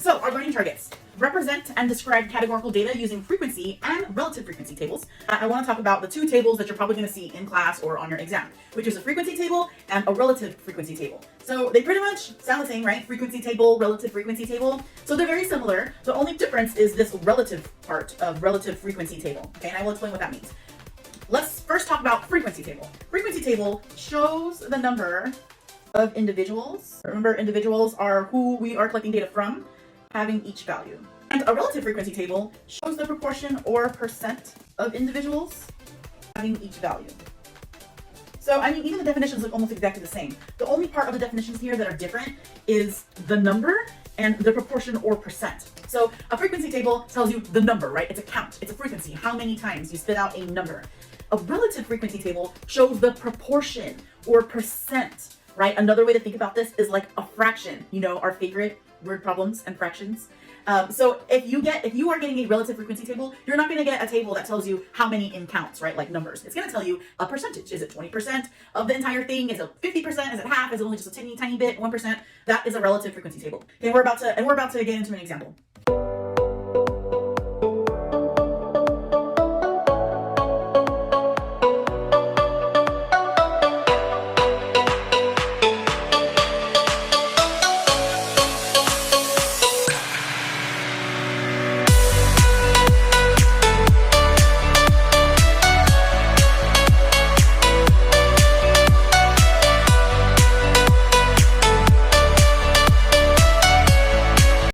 So our learning targets: represent and describe categorical data using frequency and relative frequency tables. I want to talk about the two tables that you're probably going to see in class or on your exam, which is a frequency table and a relative frequency table. So they pretty much sound the same, right? Frequency table, relative frequency table. So they're very similar. The only difference is this relative part of relative frequency table. Okay, and I will explain what that means. Let's first talk about frequency table. Frequency table shows the number of individuals. Remember, individuals are who we are collecting data from, having each value. And a relative frequency table shows the proportion or percent of individuals having each value. So, I mean, even the definitions look almost exactly the same. The only part of the definitions here that are different is the number and the proportion or percent. So a frequency table tells you the number, right? It's a count, it's a frequency, how many times you spit out a number. A relative frequency table shows the proportion or percent, right? Another way to think about this is like a fraction, you know, our favorite word problems and fractions. So if you are getting a relative frequency table, you're not going to get a table that tells you how many in counts, right? Like numbers. It's going to tell you a percentage. Is it 20% of the entire thing? Is it 50%? Is it half? Is it only just a tiny bit? 1%? That is a relative frequency table. Okay, we're about to get into an example.